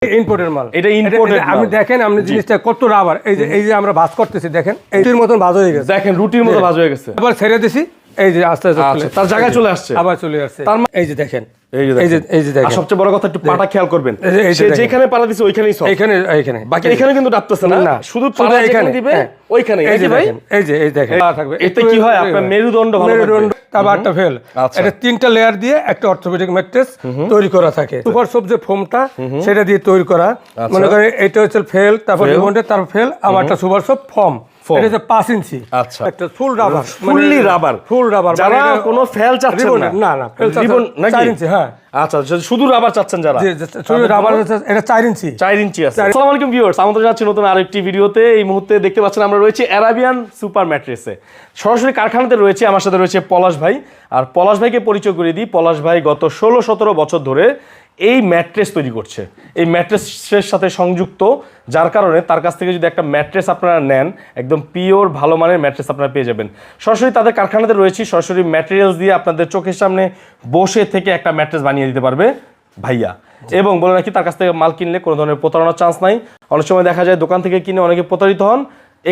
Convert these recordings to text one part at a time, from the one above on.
ইম্পোর্টের মাল, এটা ইম্পোর্টেড। আমি দেখেন আপনি জিনিসটা কত রাবার, এই যে আমরা ভাঁজ করতেছি দেখেন এইটির মতন ভাঁজ হয়ে গেছে, দেখেন রুটির মতো ভাঁজ হয়ে গেছে। আবার ছেড়ে দিছি, এই যে আস্তে আস্তে তার জায়গায় চলে আসছে, আবার চলে আসছে। এই যে দেখেন, এই যে দেখেন। আর সবচেয়ে বড় কথা একটু পাটা খেয়াল করবেন, সে যেখানে পাড়া দিছে ওইখানেই সব, এইখানে বাকি এখানে কিন্তু ডাবতেছে না, শুধু পাড়া যেখানে দিবে ওইখানে। এই যে ভাই, এই দেখেন থাকবে। এতে কি হয় আপনার মেরুদণ্ড ভালো থাকবে। তারপর একটা ফেল, এটা 3টা লেয়ার দিয়ে একটা অর্থোপেডিক ম্যাট্রেস তৈরি করা থাকে। সুপার সব যে ফোমটা সেটা দিয়ে তৈরি করা, মনে করেন এটা হচ্ছে ফেল, তারপর রিবন্ডেড, তারপর ফেল, আবার একটা সুপার সব ফর্ম। এটা হচ্ছে 5 ইঞ্চি, আচ্ছা, একটা ফুল রাবার, ফুললি রাবার, ফুল রাবার। যারা কোনো ফেল চাচ্ছেন না, না ফেল রিবন নাকি 4 ইঞ্চি, হ্যাঁ আচ্ছা, শুধু রাবার চাচ্ছেন যারা, শুধু রাবার, এটা 4 ইঞ্চি, 4 ইঞ্চি আছে। আসসালামু আলাইকুম ভিউয়ার্স, আমাদের যাচ্ছি নতুন আরেকটি ভিডিওতে। এই মুহূর্তে দেখতে পাচ্ছেন আমরা রয়েছে অ্যারাবিয়ান সুপার ম্যাট্রেসে, সরাসরি কারখানাতে রয়েছে। আমার সাথে রয়েছে পলাশ ভাই, আর পলাশ ভাইকে পরিচয় করে দিই। পলাশ ভাই গত 16-17 বছর ধরে এই ম্যাট্রেস তৈরি করছে, এই ম্যাট্রেসের সাথে সংযুক্ত, যার কারণে তার কাছ থেকে যদি একটা ম্যাট্রেস আপনারা নেন, একদম পিওর ভালো মানের ম্যাট্রেস আপনারা পেয়ে যাবেন। সরাসরি তাদের কারখানাতে রয়েছি, সরাসরি ম্যাটেরিয়ালস দিয়ে আপনাদের চোখের সামনে বসে থেকে একটা ম্যাট্রেস বানিয়ে দিতে পারবে ভাইয়া। এবং বলে রাখি, তার কাছ থেকে মাল কিনলে কোনো ধরনের প্রতারণার চান্স নাই। অনেক সময় দেখা যায় দোকান থেকে কিনে অনেকে প্রতারিত হন,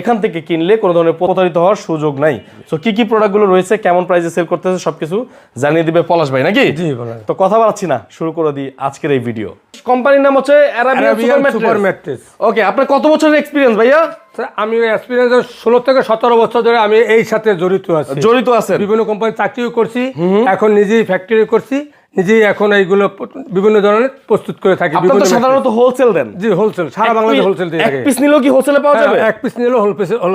এখান থেকে কিনলে কোনো ধরনের প্রতারিত হওয়ার সুযোগ নাই। সো কি কি প্রোডাক্টগুলো রয়েছে, কেমন প্রাইসে সেল করতেছে, সবকিছু জানিয়ে দিবে পলাশ ভাই নাকি? জি, তো কথা বাড়াচ্ছি না, শুরু করে দিই আজকের এই ভিডিও। কোম্পানির নাম হচ্ছে অ্যারাবিয়ান সুপার ম্যাট্রেস। ওকে, আপনার কত বছরের এক্সপিরিয়েন্স ভাইয়া? আমি এক্সপিরিয়েন্স 16 থেকে 17 বছর ধরে আমি এই সাথে জড়িত আছি। বিভিন্ন কোম্পানি চাকরিও করছি, এখন নিজেই ফ্যাক্টরি করছি, নিজেই এখন এইগুলো বিভিন্ন ধরনের প্রস্তুত করে থাকি। আপনারা তো সাধারণত হোলসেল দেন? জি, হোলসেল, সারা বাংলাদেশে হোলসেল দিয়ে থাকে। এক পিস নিলেও কি হোলসেলে পাওয়া যাবে? এক পিস নিলেও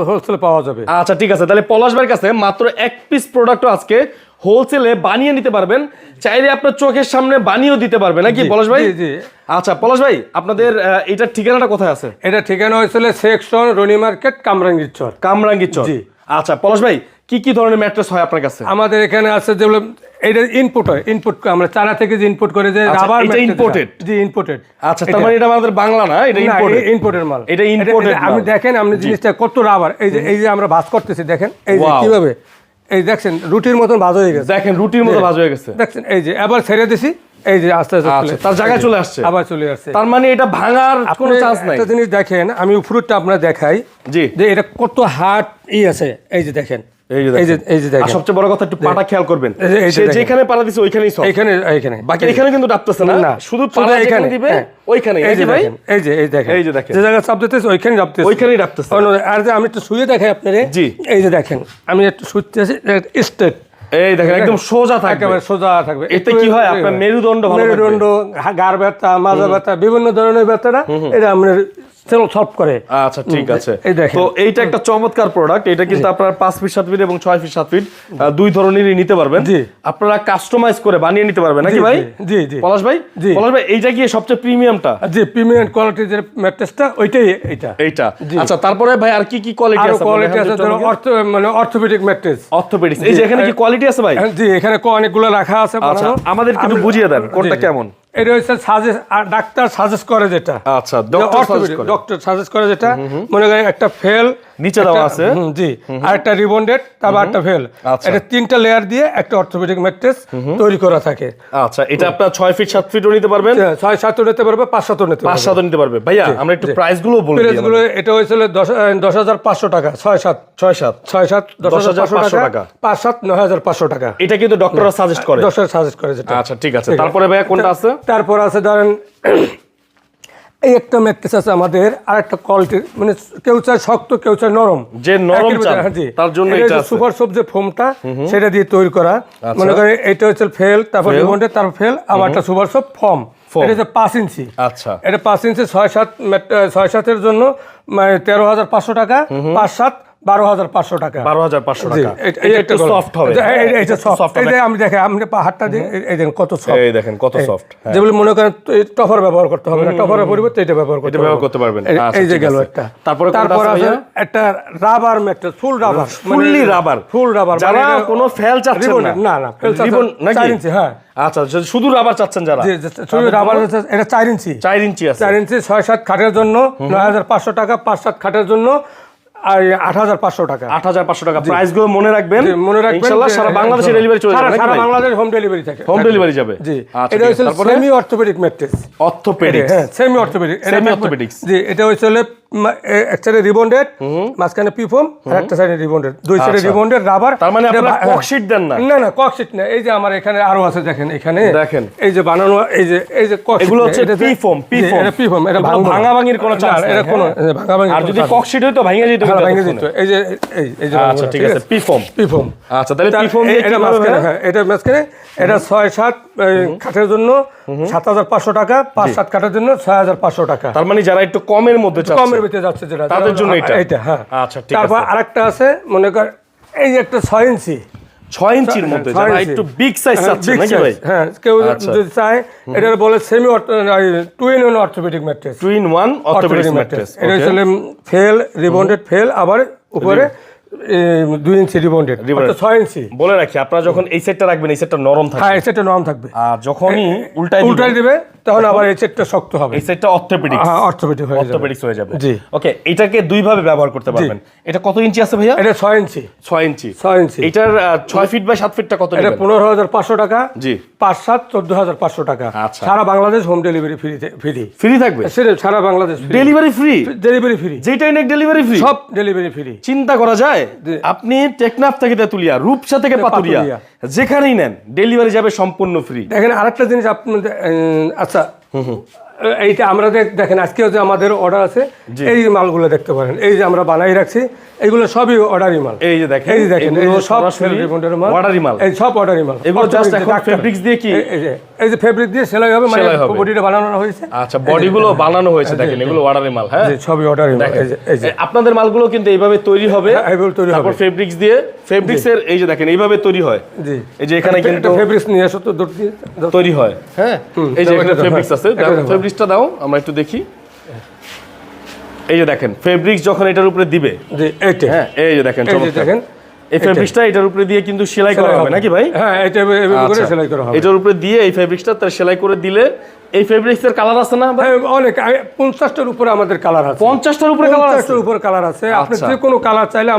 হোলসেলে পাওয়া যাবে। আচ্ছা ঠিক আছে, তাহলে পলাশ ভাইয়ের কাছে মাত্র এক পিস প্রোডাক্টও আজকে হোলসেলে বানিয়ে নিতে পারবেন, চাইলে আপনার চোখের সামনে বানিয়েও দিতে পারবেন নাকি পলাশ ভাই? জি। আচ্ছা পলাশ ভাই, আপনাদের এটার ঠিকানাটা কোথায় আছে? এটা ঠিকানা হয়েছিল সেকশন রনি মার্কেট, কামরাঙ্গীরচর। জি। আচ্ছা পলাশ ভাই, কি কি ধরনের ম্যাট্রেস হয় আপনার কাছে? আমাদের এখানে আছে যেগুলো এটা ইনপুট হয়, ইনপুট আমরা চায়না থেকে যে ইনপুট করে যে রাবার, এটা ইম্পোর্টেড? জি, ইম্পোর্টেড। আচ্ছা, তার মানে এটা আমাদের বাংলা না, এটা ইম্পোর্টের মাল। এটা ইম্পোর্টেড। আমি দেখেন আপনি জিনিসটা কত রাবার, এই যে আমরা ভাঁজ করতেছি দেখেন, এই যে কিভাবে, এই দেখছেন রুটির মতন ভাঁজ হয়ে গেছে, দেখেন রুটির মতো ভাঁজ হয়ে গেছে, দেখছেন এই যে আবার ছেড়ে দিছি, এই যে আস্তে আস্তে তার জায়গায় চলে আসছে, আবার চলে আসছে। তার মানে এটা ভাঙার কোনো চান্স নাই। একটা জিনিস দেখেন, আমি উপরটা আপনারা দেখাই, জি, যে এটা কত হার্ড আছে, এই যে দেখেন, এই যে দেখেন। আর সবচেয়ে বড় কথা একটু পাটা খেয়াল করবেন, সে যেখানে পাড়া দিছে ওইখানেই সব, এইখানে বাকি এখানে কিন্তু ডাবতেছে না, শুধু পাড়া যেখানে দিবে ওইখানে। এই যে ভাই, এই যে দেখেন, যে জায়গায় চাপ দিতেছে ওইখানেই ডাবতেছে। আর যে আমি একটু শুয়ে দেখাই আপনারে, জি, এই যে দেখেন আমি একটু শুতেছি, স্ট্রেট, এই দেখেন একদম সোজা থাকবে, একেবারে সোজা থাকবে। এতে কি হয় আপনার মেরুদণ্ড, ঘাড় ব্যথা, মাজা ব্যথা, বিভিন্ন ধরনের ব্যথাটা এটা আমরা সলভ করে। আচ্ছা ঠিক আছে, তো এইটা একটা চমৎকার প্রোডাক্ট। এটা কিন্তু আপনারা 5 ফিট 7 ফিট এবং 6 ফিট 7 ফিট দুই ধরনেরই নিতে পারবেন। আপনারা কাস্টমাইজ করে বানিয়ে নিতে পারবেন নাকি ভাই? জি। পলাশ ভাই, এইটা কি সবচেয়ে প্রিমিয়ামটা? জি, প্রিমিয়াম কোয়ালিটির যে ম্যাট্রেসটা ওইটাই এইটা। আচ্ছা, তারপরে ভাই আর কি কি কোয়ালিটি আছে? কোয়ালিটি আছে মানে অর্থোপেডিক ম্যাট্রেস, অর্থোপেডিক্স। এই যে এখানে কি কোয়ালিটি আছে ভাই? জি, এখানে অনেকগুলো রাখা আছে। আচ্ছা, আমাদের কিন্তু বুঝিয়ে দেন কোনটা কেমন। এটা হচ্ছে সাজেস্ট, আর ডাক্তার সাজেস্ট করে যেটা, আচ্ছা ডক্টর সাজেস্ট করে যেটা, মনে করেন একটা ফেল নিচে দেওয়া আছে, জি, আর একটা রিবন্ডেড, তারপর একটা ফেল, এটা 3টা লেয়ার দিয়ে একটা অর্থোপেডিক ম্যাট্রেস তৈরি করা থাকে। আচ্ছা, এটা আপনারা 6 ফিট 7 ফিটও নিতে পারবেন, 6-7 নিতে পারবে, 5-7 নিতে পারবে। ভাইয়া আমরা একটু প্রাইস গুলো বলে দিই। প্রাইসগুলো এটা হয়েছিল 10,500 টাকা, 6-7 10,500 টাকা, 5-7 9,500 টাকা। এটা কিন্তু ডক্টররা সাজেস্ট করে, যেটা। আচ্ছা ঠিক আছে, তারপরে ভাইয়া কোনটা আছে? তারপর আছে ধরেন এই একটা ম্যাট্রেস আছে আমাদের, আর একটা কোয়ালিটি, মানে কেউ চায় শক্ত, কেউ চায় নরম, যে নরম চান তার জন্য এটা আছে। সুপার সব যে ফোমটা সেটা দিয়ে তৈরি করা, মনে করেন এটা হচ্ছে ফেল, তারপর রিবন্ডেড, তারপর ফেল, আবার একটা সুপার সব ফর্ম। এটা হচ্ছে 5 ইঞ্চি। আচ্ছা, এটা 5 ইঞ্চি 6-7 এর জন্য 13,500 টাকা, 5-7 12,500 টাকা। 12,500 টাকা। এটা সফট হবে, এটা সফট। এই যে আমি দেখেন, আপনি হাতটা দিয়ে এই দেখেন কত সফট, এই দেখেন কত সফট। যেগুলো মনে করেন টপার ব্যবহার করতে হবে না, টপারের পরিবর্তে এটা ব্যবহার করতে পারবেন। এই যে গেল একটা। তারপর আছে একটা রাবার ম্যাট্রেস, ফুললি রাবার, যারা কোনো ফেল চাচ্ছেন না, রিবন নাকি 4 ইঞ্চি, হ্যাঁ। আচ্ছা, শুধু রাবার চাচ্ছেন যারা, শুধু রাবার, এটা 4 ইঞ্চি, 4 ইঞ্চি আছে। 4 ইঞ্চি 6-7 খাটের জন্য 9,500 টাকা, 5-7 খাটের জন্য আর 8,500 টাকা। 8,500 টাকা। প্রাইস গুলো মনে রাখবেন, মনে রাখবেন, ইনশাআল্লাহ সারা বাংলাদেশে ডেলিভারি চলে যাবে, সারা বাংলাদেশ হোম ডেলিভারি থাকে, হোম ডেলিভারি যাবে। জি, আচ্ছা, এটা হচ্ছে সেমি অর্থোপেডিক ম্যাট্রেস। অর্থোপেডিক্স, হ্যাঁ সেমি অর্থোপেডিক, সেমি অর্থোপেডিক্স। জি, এটা হচ্ছে এক সাইডে রিবন্ডেড, মাঝখানে পিফোম, আর একটা সাইডে রিবন্ডেড, দুই সাইডে রিবন্ডেড রাবার। তার মানে আপনারা ককশিট দেন না? না না, ককশিট না, এই যে আমার এখানে আরো আছে, দেখেন এখানে, দেখেন এই যে বানানো, এই যে ককশিট, এগুলো হচ্ছে পিফোম। এটা পিফোম, এটা ভাঙাভাঙির কোনো চান্স নাই, এটা কোনো ভাঙাভাঙি। আর যদি ককশিট হইতো ভাঙিয়ে যেত, ভাঙিয়ে যেত। এই যে এই যে, আচ্ছা ঠিক আছে, পিফোম। আচ্ছা, তাহলে পিফোম এটা মাঝখানে, হ্যাঁ এটা মাঝখানে, এটা 6-7 কাঠের জন্য 7,500 টাকা, 5-7 কাঠের জন্য 6,500 টাকা। তার মানে যারা একটু কমের মধ্যে চাচ্ছে, কমের ভিতরে যাচ্ছে যেটা, তাদের জন্য এটা। হ্যাঁ, আচ্ছা ঠিক আছে। তারপর আরেকটা আছে, মনে কর এই যে একটা 6 ইঞ্চি, 6 ইঞ্চির মধ্যে যারা একটু বিগ সাইজ চাচ্ছে নাকি ভাই? হ্যাঁ, কেউ যদি চায়, এটা বলে semi 2-in-1 orthopaedic mattress. 2-in-1 orthopaedic mattress. এটা হচ্ছে ফেল, রিবন্ডেড ফেল, আবার উপরে 2 ইঞ্চি রিবন্ডেড, 6 ইঞ্চি। বলে রাখি, আপনারা যখন এই সেটটা রাখবেন, এই সেটটা নরম থাকবে। হ্যাঁ, এই সেটটা নরম থাকবে। আর যখনই উল্টাই দিবে, তখন আবার এই সেটটা শক্ত হবে। এই সেটটা অর্থোপেডিক্স, হ্যাঁ অর্থোপেডিক হয়ে যাবে, অর্থোপেডিক্স হয়ে যাবে। জি। ওকে, এটাকে দুই ভাবে ব্যবহার করতে পারবেন। এটা কত ইঞ্চি আছে ভাইয়া? এটা 6 ইঞ্চি। 6 ইঞ্চি। 6 ইঞ্চি। এটার 6 ফিট বাই 7 ফিটটা কত এটা নেবেন? 15,500 টাকা। জি। 5-7 14,500 টাকা। আচ্ছা। সারা বাংলাদেশ হোম ডেলিভারি ফ্রি থাকবে? সারা Bangladesh delivery free? Delivery free, যেটাই নেক ডেলিভারি ফ্রি, সব ডেলিভারি ফ্রি। চিন্তা করা যায়? আপনি টেকনাফ থেকে তেতুলিয়া, রূপসা থেকে পাতুরিয়া, যেখানেই নেন ডেলিভারি যাবে সম্পূর্ণ ফ্রি। দেখেন আরেকটা জিনিস আপনাদের, আচ্ছা এইটা আমরা দেখেন, আজকে যে আমাদের অর্ডার আছে, এই মালগুলো দেখতে পারেন, এই যে আমরা বানাই রাখছি, এগুলো সবই অর্ডারি মাল। এই যে দেখেন, এই যে দেখেন, এগুলো সব সরাসরি অর্ডারি মাল, এই সব অর্ডারি মাল। এগুলো জাস্ট এখন ফেব্রিক্স দিয়ে কি, এই যে ফেব্রিক দিয়ে সেলাই হবে, মানে বডিটা বানানো হয়েছে। আচ্ছা, বডিগুলো বানানো হয়েছে, দেখেন এগুলো অর্ডারি মাল। হ্যাঁ, সবই অর্ডারি মাল। এই যে আপনাদের মালগুলো কিন্তু এইভাবে তৈরি হবে, এইভাবে তৈরি হবে, তারপর ফেব্রিক্স দিয়ে, ফেব্রিক্সের এই যে দেখেন এইভাবে তৈরি হয়। জি, এই যে এখানে কিন্তু ফেব্রিক্স নিয়ে আসো তো, তৈরি হয়। হ্যাঁ, এই যে এখানে ফেব্রিক্স আছে, ফেব্রিক্সটা দাও, আমরা একটু দেখি। এই যে দেখেন ফেব্রিক্স যখন এটার উপরে দিবে, জি এইটা, হ্যাঁ এই যে দেখেন, দেখেন এই ফেব্রিক্সটা এটার উপরে দিয়ে কিন্তু সেলাই করা হবে নাকি ভাই? হ্যাঁ, এটা এভাবে করে সেলাই করা হবে। এটার উপরে দিয়ে এই ফেব্রিক্সটা তার সেলাই করে দিলে, এই ফেব্রিক্সের কালার আছে না ভাই? অনেক, 50টার উপরে আমাদের কালার আছে। 50টার উপরে কালার আছে? 50টার উপরে কালার আছে। আপনি যে কোনো কালার চাইলে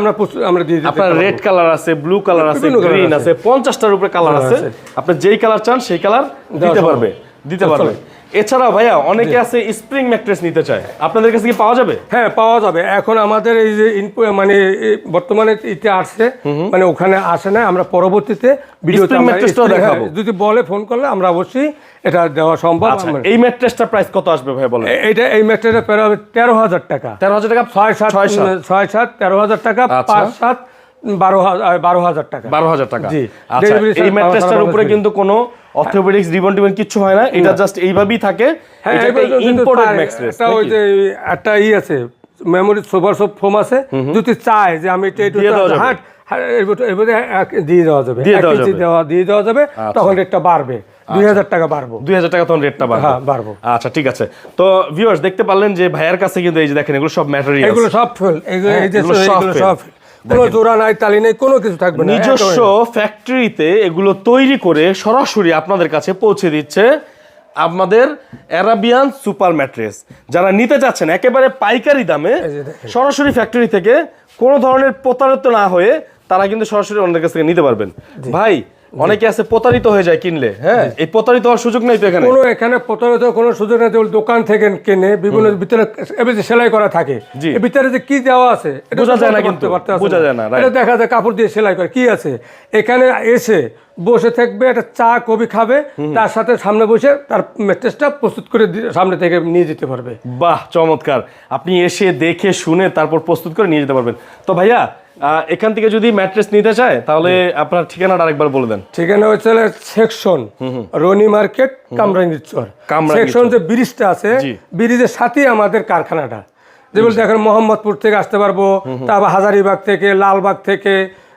আমরা দিয়ে দিতে আপনার রেড কালার আছে, ব্লু কালার আছে, গ্রিন আছে, 50টার উপরে কালার আছে। আপনি যেই কালার চান সেই কালার দিতে পারবে। এছাড়া ভাইয়া অনেকে আছে স্প্রিং ম্যাট্রেস নিতে চায়, আপনাদের কাছে কি পাওয়া যাবে? হ্যাঁ, পাওয়া যাবে। এখন আমাদের এই যে মানে বর্তমানে এটা আসছে, মানে ওখানে আসে না, আমরা পরবর্তীতে ভিডিওতে ম্যাট্রেসটাও দেখাবো। যদি বলে, ফোন করলে আমরা অবশ্যই এটা দেওয়া সম্ভব। এই ম্যাট্রেসটার প্রাইস কত আসবে ভাই বলেন? এই ম্যাট্রেসের প্রায় 13,000 টাকা। 13,000 টাকা? 6-7 13,000 টাকা, 5-7 12,000 টাকা। 12,000 টাকা। জি। আচ্ছা, এই ম্যাট্রেসটার উপরে কিন্তু কোনো অর্থোপেডিক্স রিবন কিচ্ছু হয় না, এটা জাস্ট এইভাবেই থাকে। এটা ইম্পোর্টেড ম্যাট্রেস। এটা ওই যে একটা আছে, মেমোরি সুপার সফট ফোম আছে, যদি চায় যে আমি এটা দিয়ে দেওয়া যাবে, দিয়ে দেওয়া যাবে, তখন রেটটা বাড়বে, 2,000 টাকা বাড়বো, 2,000 টাকা তখন রেটটা বাড়বো। আচ্ছা ঠিক আছে। তো ভিউয়ার্স দেখতে পারলেন যে ভাইয়ার কাছে কিন্তু এই যে দেখেন এগুলো সব ম্যাটেরিয়াল, এগুলো সব ফেল, এগুলো সব কোনো জোড়া নাই, তালি নাই, কোনো কিছু থাকবে না। নিজস্ব ফ্যাক্টরিতে এগুলো তৈরি করে সরাসরি আপনাদের কাছে পৌঁছে দিচ্ছে আমাদের অ্যারাবিয়ান সুপার ম্যাট্রেস। যারা নিতে চাচ্ছেন একেবারে পাইকারি দামে সরাসরি ফ্যাক্টরি থেকে, কোনো ধরনের প্রতারিত না হয়ে, তারা কিন্তু সরাসরি অন্যদের কাছ থেকে নিতে পারবেন। ভাই অনেকে আছে প্রতারিত হয়ে যায় কিনলে, হ্যাঁ, এই প্রতারিত হওয়ার সুযোগ নেই তো এখানে? এখানে প্রতারিত কোনো সুযোগ নেই। দোকান থেকে কেনে, বিভিন্ন ভিতরে সেলাই করা থাকে, এর ভিতরে যে কি দেওয়া আছে বোঝা যায় না, কিন্তু বোঝা যায় না, এটা দেখা যায় কাপড় দিয়ে সেলাই করে, কি আছে এখানে এসে বসে থাকবে, একটা চা কফি খাবে, তার সাথে সামনে বসে তার ম্যাট্রেসটা প্রস্তুত করে সামনে থেকে নিয়ে যেতে পারবে। বাহ, চমৎকার! আপনি এসে দেখে শুনে তারপর প্রস্তুত করে নিয়ে যেতে পারবেন। তো ভাইয়া এখান থেকে যদি ম্যাট্রেস নিতে চায়, তাহলে আপনার ঠিকানাটা আরেকবার বলে দেন। ঠিকানা হচ্ছে সেকশন রনি মার্কেট, কামরাঙ্গীর চর। সেকশন যে ব্রিজটা আছে, ব্রিজের সাথেই আমাদের কারখানাটা। যেমন দেখেন মোহাম্মদপুর থেকে আসতে পারবো, তারপর হাজারীবাগ থেকে, লালবাগ থেকে,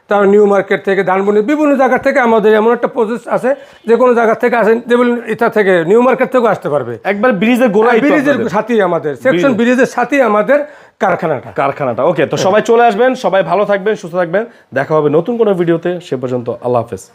তারপর নিউ মার্কেট থেকে, ধানমন্ডি, বিভিন্ন জায়গা থেকে আমাদের এমন একটা প্রসেস আছে, যে কোনো জায়গা থেকে আসেন, যেমন এটা থেকে নিউ মার্কেট থেকেও আসতে পারবে। একবার ব্রিজের গোড়ায়, ব্রিজের সাথেই আমাদের সেকশন, ব্রিজের সাথেই আমাদের কারখানাটা। ওকে, তো সবাই চলে আসবেন, সবাই ভালো থাকবেন, সুস্থ থাকবেন। দেখা হবে নতুন কোনো ভিডিওতে, সে পর্যন্ত আল্লাহ হাফেজ।